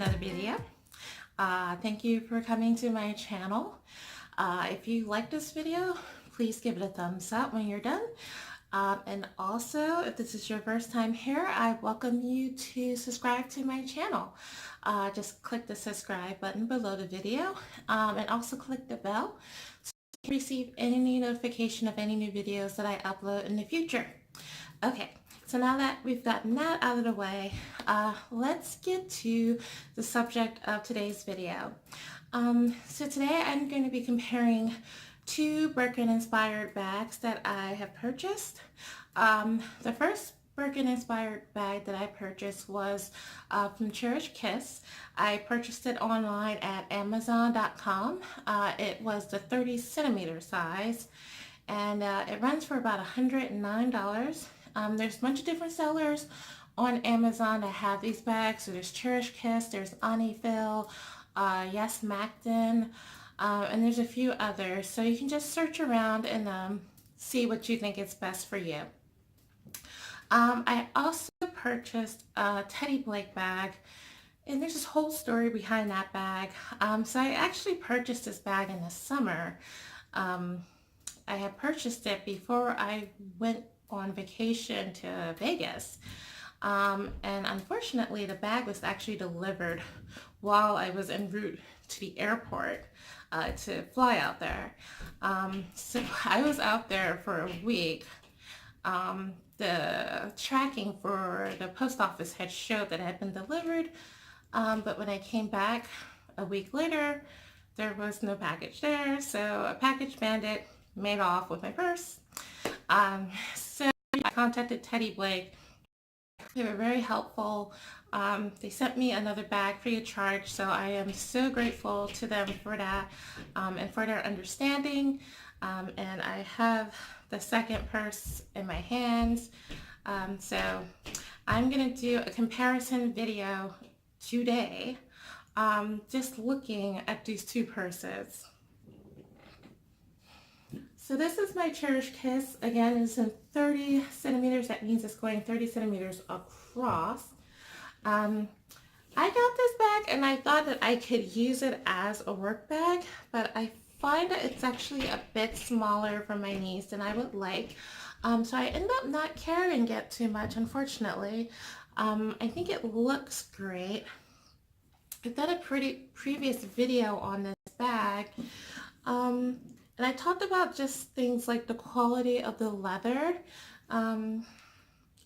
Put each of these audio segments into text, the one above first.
another video. Thank you for coming to my channel. If you like this video, please give it a thumbs up when you're done. And also, if this is your first time here, I welcome you to subscribe to my channel. Just click the subscribe button below the video and also click the bell so you can receive any notification of any new videos that I upload in the future. Okay, so now that we've gotten that out of the way, let's get to the subject of today's video. So today I'm going to be comparing two Birkin inspired bags that I have purchased. The first Birkin inspired bag that I purchased was from Cherish. I purchased it online at Amazon.com. It was the 30 centimeter size and it runs for about $109. There's a bunch of different sellers on Amazon that have these bags. So there's Cherish, there's Untitled, Yes Macton, and there's a few others. So you can just search around and see what you think is best for you. I also purchased a Teddy Blake bag, and there's this whole story behind that bag. So I actually purchased this bag in the summer. I had purchased it before I went on vacation to Vegas. And unfortunately, the bag was actually delivered while I was en route to the airport to fly out there. So I was out there for a week. The tracking for the post office had showed that it had been delivered, but when I came back a week later, there was no package there. So a package bandit made off with my purse. So I contacted Teddy Blake. They were very helpful. They sent me another bag free of charge, so I am so grateful to them for that and for their understanding. And I have the second purse in my hands. So I'm going to do a comparison video today, just looking at these two purses. So this is my Cherish Kiss. Again, it's in 30 centimeters. That means it's going 30 centimeters across. I got this bag and I thought that I could use it as a work bag, but I find that it's actually a bit smaller for my knees than I would like. So I end up not carrying it too much, unfortunately. I think it looks great. I've done a previous video on this bag. And I talked about just things like the quality of the leather.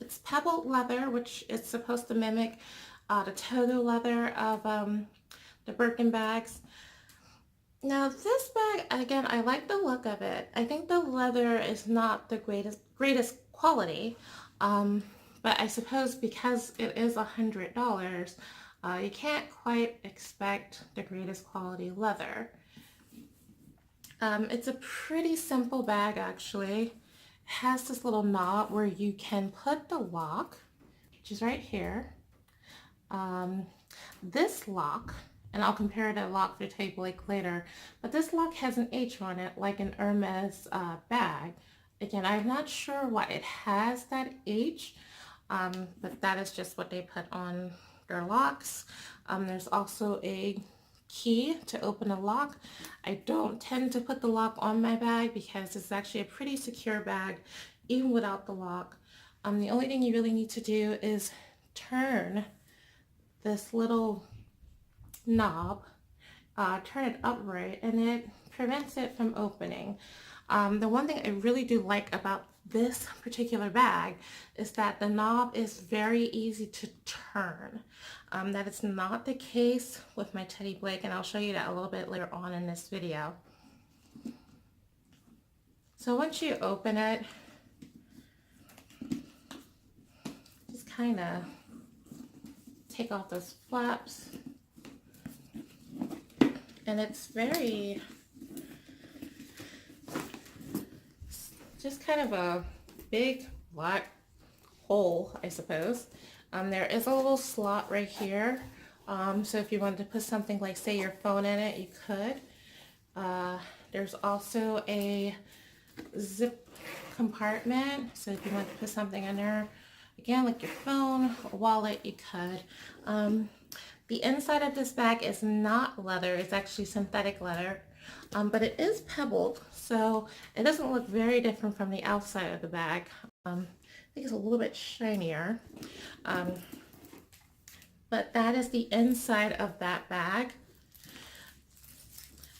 It's pebbled leather, which is supposed to mimic the total leather of the Birkin bags. Now this bag, again, I like the look of it. I think the leather is not the greatest quality, but I suppose because it is $100, you can't quite expect the greatest quality leather. It's a pretty simple bag, actually. It has this little knob where you can put the lock, which is right here. This lock, and I'll compare the lock for Teddy Blake later, but this lock has an H on it, like an Hermes bag. Again, I'm not sure why it has that H, but that is just what they put on their locks. There's also a key to open a lock. I don't tend to put the lock on my bag because it's actually a pretty secure bag even without the lock. The only thing you really need to do is turn this little knob, turn it upright, and it prevents it from opening. The one thing I really do like about this particular bag is that the knob is very easy to turn. That is not the case with my Teddy Blake, and I'll show you that a little bit later on in this video. So once you open it, just kind of take off those flaps, and it's very, just kind of a big black hole, I suppose. There is a little slot right here, so if you wanted to put something like, say, your phone in it, you could. There's also a zip compartment, so if you want to put something in there, again, like your phone, a wallet, you could. The inside of this bag is not leather, it's actually synthetic leather, but it is pebbled, so it doesn't look very different from the outside of the bag. I think it's a little bit shinier, but that is the inside of that bag.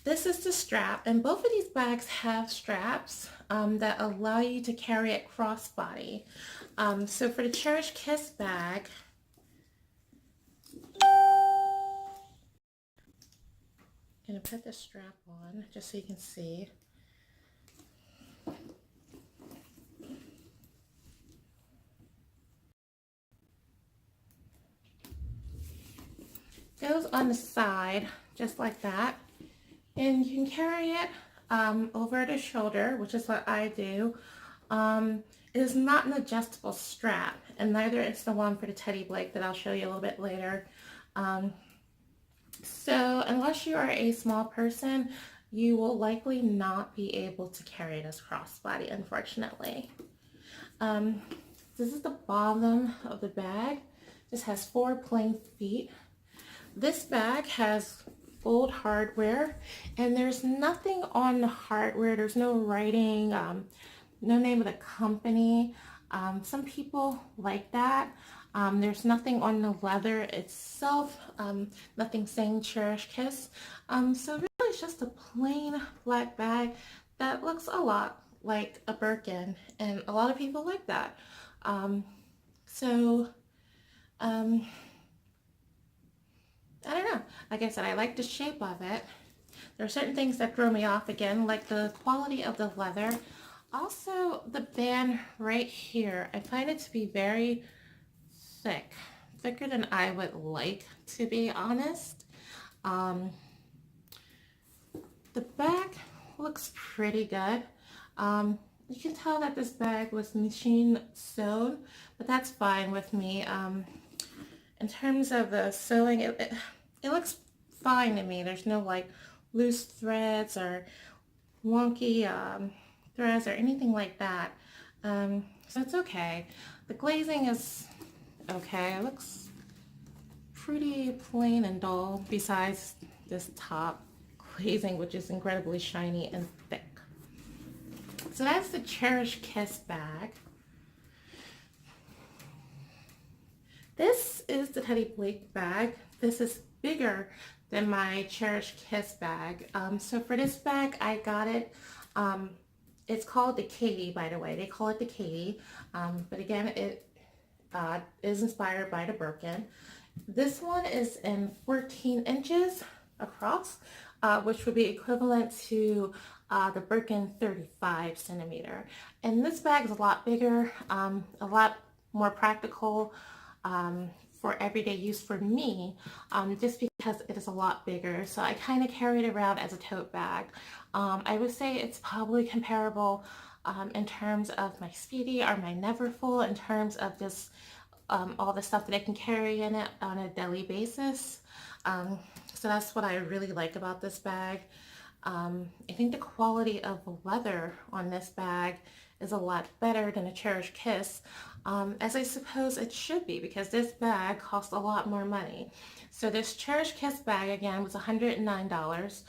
This is the strap, and both of these bags have straps that allow you to carry it crossbody. So for the Cherish Kiss bag, I'm going to put the strap on just so you can see. Goes on the side just like that, and you can carry it over the shoulder, which is what I do. It is not an adjustable strap, and neither is the one for the Teddy Blake that I'll show you a little bit later. So unless you are a small person, you will likely not be able to carry this crossbody, unfortunately. This is the bottom of the bag. This has 4 plain feet. This bag has gold hardware, and there's nothing on the hardware. There's no writing, no name of the company. Some people like that. There's nothing on the leather itself, nothing saying Cherish Kiss. So really it's just a plain black bag that looks a lot like a Birkin, and a lot of people like that. I don't know. Like I said, I like the shape of it. There are certain things that throw me off again, like the quality of the leather. Also, the band right here, I find it to be very thick, thicker than I would like, to be honest. The back looks pretty good. You can tell that this bag was machine sewn, but that's fine with me. In terms of the sewing, it looks fine to me. There's no like loose threads or wonky threads or anything like that. So it's okay. The glazing is okay. It looks pretty plain and dull besides this top glazing, which is incredibly shiny and thick. So that's the Cherish Kiss bag. This is the Teddy Blake bag. This is bigger than my Cherish Kiss bag. So for this bag, I got it. It's called the Caty, by the way. They call it the Caty. But again, it is inspired by the Birkin. This one is in 14 inches across, which would be equivalent to the Birkin 35 centimeter. And this bag is a lot bigger, a lot more practical for everyday use for me, just because it is a lot bigger. So I kind of carry it around as a tote bag. I would say it's probably comparable in terms of my Speedy or my Neverfull, in terms of just all the stuff that I can carry in it on a daily basis. So that's what I really like about this bag. I think the quality of the leather on this bag is a lot better than a Cherish Kiss, as I suppose it should be, because this bag costs a lot more money. So this Cherish Kiss bag, again, was $109.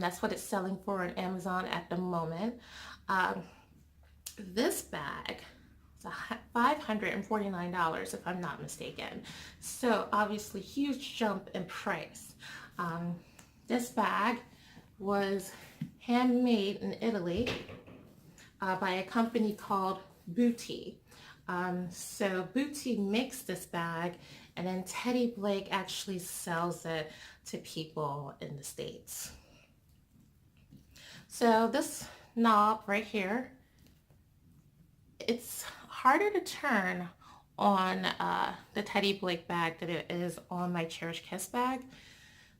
That's what it's selling for on Amazon at the moment. This bag is $549 if I'm not mistaken. So obviously huge jump in price. This bag was handmade in Italy by a company called Boujee. So Boujee makes this bag, and then Teddy Blake actually sells it to people in the States. So this knob right here, it's harder to turn on the Teddy Blake bag than it is on my Cherish Kiss bag.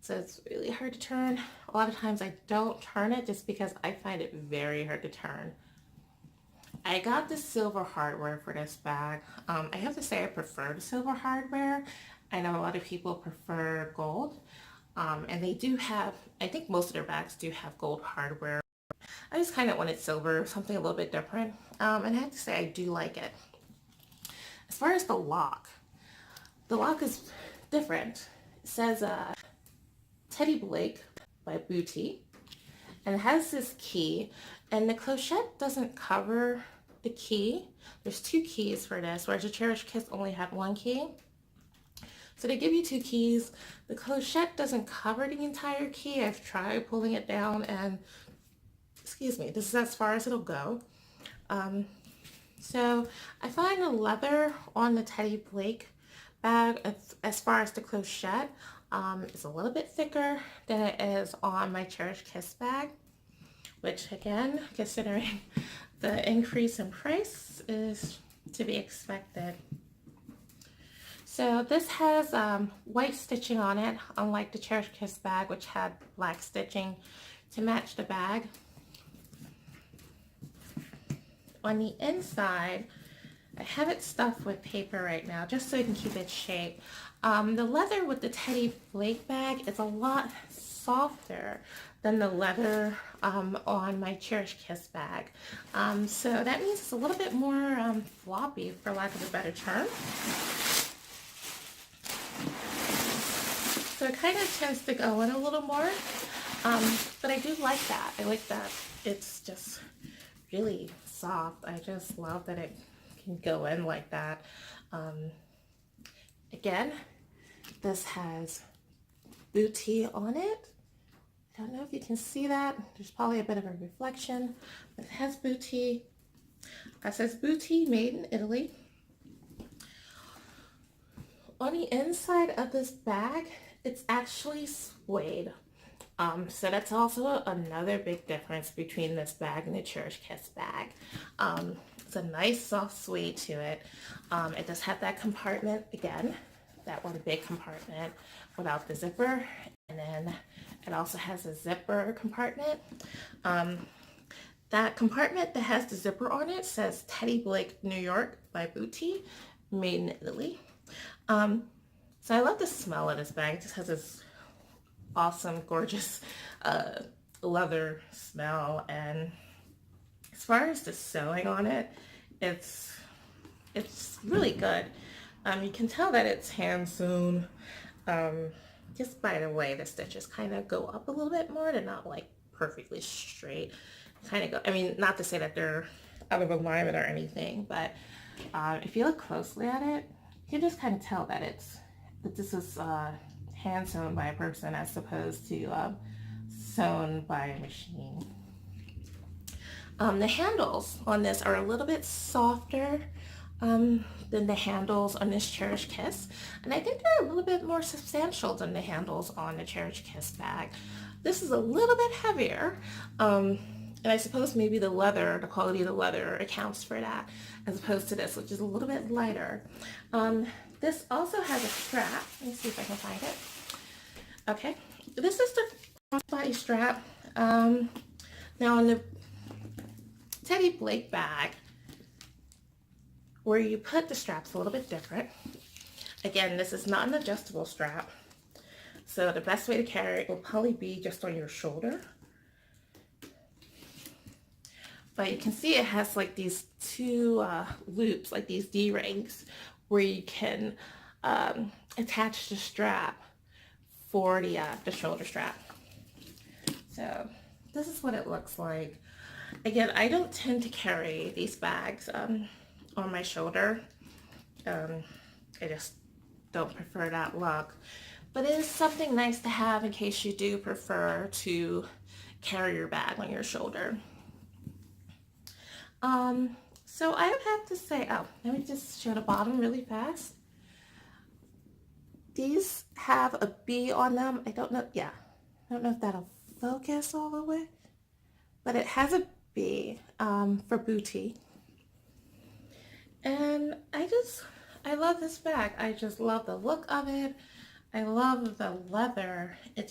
So it's really hard to turn. A lot of times I don't turn it just because I find it very hard to turn. I got the silver hardware for this bag. I have to say I prefer the silver hardware. I know a lot of people prefer gold. And they do have, I think most of their bags do have gold hardware. I just kind of wanted silver, something a little bit different. And I have to say I do like it. As far as the lock is different. It says Teddy Blake by Boujee, and it has this key, and the clochette doesn't cover the key. There's two keys for this, whereas the Cherish Kiss only had one key. So they give you two keys. The clochette doesn't cover the entire key. I've tried pulling it down, and excuse me, this is as far as it'll go. So I find the leather on the Teddy Blake bag, as far as the clochette, is a little bit thicker than it is on my Cherish Kiss bag, which again, considering the increase in price, is to be expected. So this has white stitching on it, unlike the Cherish Kiss bag, which had black stitching to match the bag. On the inside, I have it stuffed with paper right now, just so you can keep its shape. The leather with the Teddy Blake bag is a lot softer than the leather on my Cherish Kiss bag. So that means it's a little bit more floppy, for lack of a better term. So it kind of tends to go in a little more, but I do like that. I like that it's just really soft. I just love that it can go in like that. Again, this has Boujee on it. I don't know if you can see that. There's probably a bit of a reflection, but it has Boujee. It says Boujee, made in Italy. On the inside of this bag, it's actually suede. So that's also another big difference between this bag and the Cherish Kiss bag. It's a nice soft suede to it. It does have that compartment again, that one big compartment without the zipper, and then it also has a zipper compartment. That compartment that has the zipper on it says Teddy Blake, New York by Boujee, made in Italy. So I love the smell of this bag. It just has this awesome, gorgeous leather smell, and as far as the sewing on it, it's really good. You can tell that it's hand sewn, just by the way the stitches kind of go up a little bit more. They're not like perfectly straight. Kind of go. I mean, not to say that they're out of alignment or anything, but if you look closely at it, you can just kind of tell that this is hand sewn by a person as opposed to sewn by a machine. The handles on this are a little bit softer than the handles on this Cherish Kiss, and I think they're a little bit more substantial than the handles on the Cherish Kiss bag. This is a little bit heavier, and I suppose maybe the leather, the quality of the leather accounts for that, as opposed to this, which is a little bit lighter. This also has a strap. Let me see if I can find it. Okay, this is the crossbody strap. Now in the Teddy Blake bag, where you put the strap's a little bit different. Again, this is not an adjustable strap, so the best way to carry it will probably be just on your shoulder. But you can see it has like these two loops, like these D-rings, where you can attach the strap for the shoulder strap. So this is what it looks like. Again, I don't tend to carry these bags on my shoulder. I just don't prefer that look. But it is something nice to have in case you do prefer to carry your bag on your shoulder. So I would have to say, oh, let me just show the bottom really fast. These have a B on them. I don't know, yeah, I don't know if that'll focus all the way, but it has a B for Boujee. And I love this bag. I just love the look of it. I love the leather. It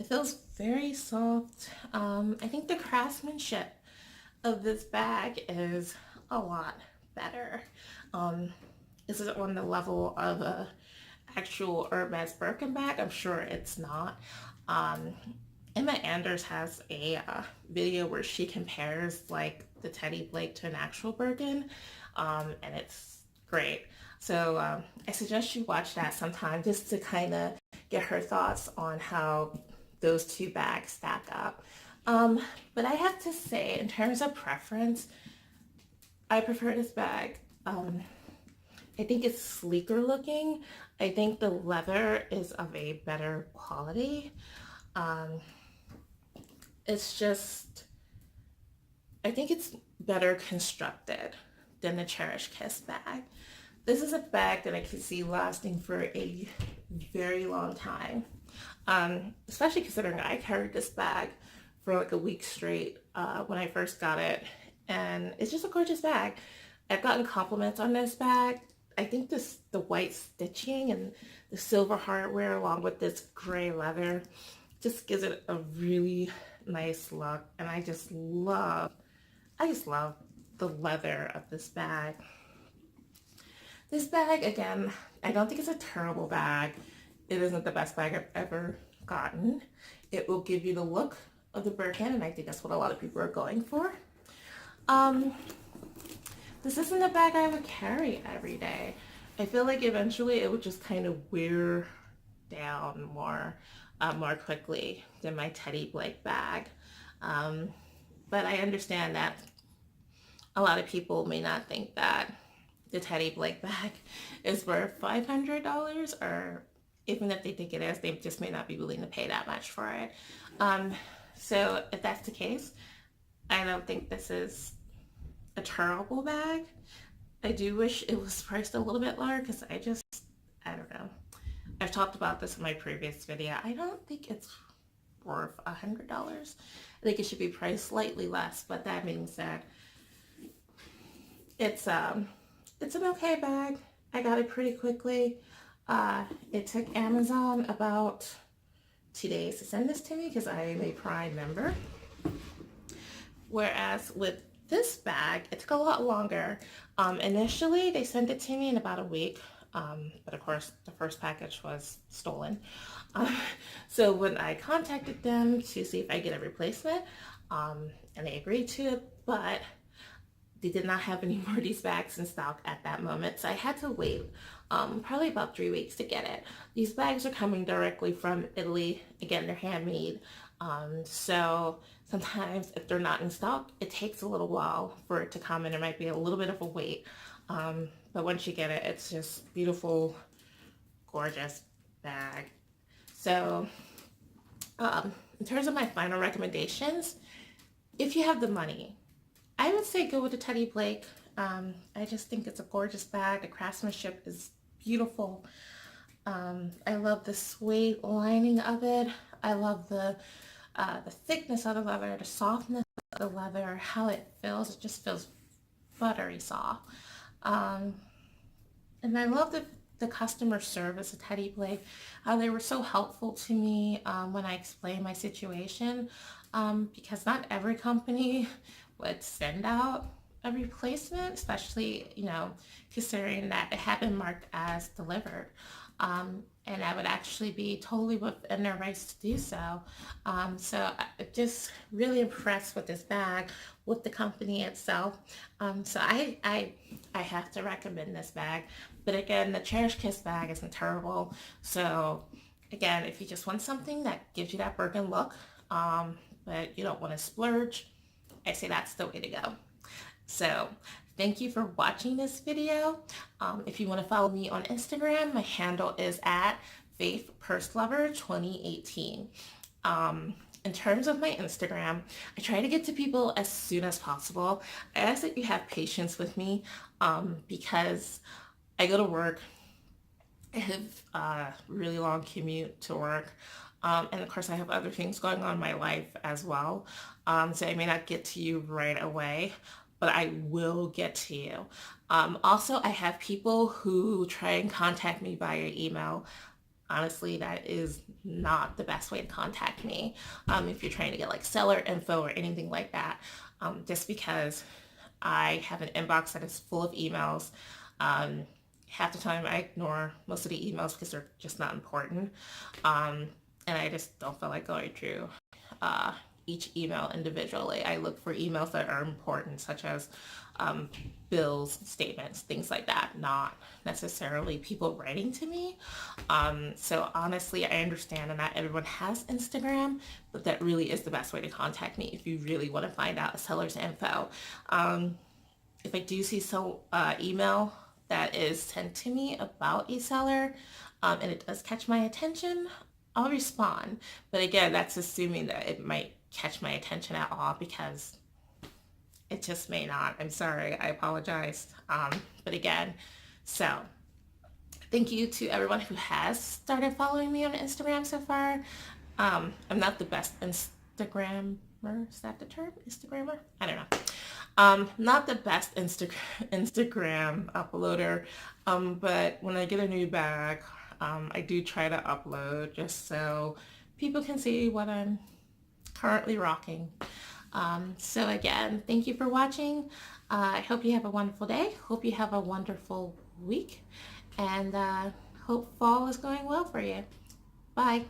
feels very soft. I think the craftsmanship of this bag is a lot better. Is it on the level of a actual Hermes Birkin bag? I'm sure it's not. Emma Anders has a video where she compares like the Teddy Blake to an actual Birkin, and it's great. So I suggest you watch that sometime just to kind of get her thoughts on how those two bags stack up. But I have to say, in terms of preference, I prefer this bag. I think it's sleeker looking. I think the leather is of a better quality. It's just, I think it's better constructed than the Cherish Kiss bag. This is a bag that I can see lasting for a very long time. Especially considering I carried this bag for like a week straight when I first got it. And it's just a gorgeous bag. I've gotten compliments on this bag. I think the white stitching and the silver hardware along with this gray leather just gives it a really nice look. And I just love the leather of this bag. This bag, again, I don't think it's a terrible bag. It isn't the best bag I've ever gotten. It will give you the look of the Birkin, and I think that's what a lot of people are going for. This isn't a bag I would carry every day. I feel like eventually it would just kind of wear down more quickly than my Teddy Blake bag. But I understand that a lot of people may not think that the Teddy Blake bag is worth $500, or even if they think it is, they just may not be willing to pay that much for it. So if that's the case, I don't think this is a terrible bag. I do wish it was priced a little bit lower because I don't know. I've talked about this in my previous video. I don't think it's worth $100. I think it should be priced slightly less, but that being said, it's an okay bag. I got it pretty quickly. It took Amazon about 2 days to send this to me because I am a Prime member. Whereas with this bag, it took a lot longer. Initially, they sent it to me in about a week. But of course, the first package was stolen. So when I contacted them to see if I get a replacement, and they agreed to it, but they did not have any more of these bags in stock at that moment. So I had to wait probably about 3 weeks to get it. These bags are coming directly from Italy. Again, they're handmade. So sometimes if they're not in stock, it takes a little while for it to come, and there might be a little bit of a wait. But once you get it, it's just beautiful, gorgeous bag. So in terms of my final recommendations, if you have the money, I would say go with the Teddy Blake. I just think it's a gorgeous bag. The craftsmanship is beautiful. I love the suede lining of it. I love the thickness of the leather, the softness of the leather, how it feels. It just feels buttery soft. And I love the customer service at Teddy Blake. They were so helpful to me when I explained my situation, because not every company would send out a replacement, especially, considering that it had been marked as delivered. And I would actually be totally within their rights to do so. So I'm just really impressed with this bag, with the company itself. So I have to recommend this bag. But again, the Cherish Kiss bag isn't terrible. So again, if you just want something that gives you that Birkin look, but you don't want to splurge, I say that's the way to go. So thank you for watching this video. If you want to follow me on Instagram, my handle is at FaithPurseLover2018. In terms of my Instagram, I try to get to people as soon as possible. I ask that you have patience with me because I go to work. I have a really long commute to work. And of course, I have other things going on in my life as well. So I may not get to you right away, but I will get to you. Also, I have people who try and contact me via email. Honestly, that is not the best way to contact me if you're trying to get like seller info or anything like that, just because I have an inbox that is full of emails. Half the time I ignore most of the emails because they're just not important. And I just don't feel like going through each email individually. I look for emails that are important, such as bills, statements, things like that, not necessarily people writing to me. So honestly, I understand that not everyone has Instagram, but that really is the best way to contact me if you really want to find out a seller's info. If I do see some email that is sent to me about a seller and it does catch my attention, I'll respond. But again, that's assuming that it might catch my attention at all, because it just may not. I'm sorry. I apologize. But again, so thank you to everyone who has started following me on Instagram so far. I'm not the best Instagrammer. Is that the term? Instagrammer? I don't know. Not the best Instagram uploader, but when I get a new bag, I do try to upload just so people can see what I'm currently rocking. So again, thank you for watching. I hope you have a wonderful day. Hope you have a wonderful week, and hope fall is going well for you. Bye.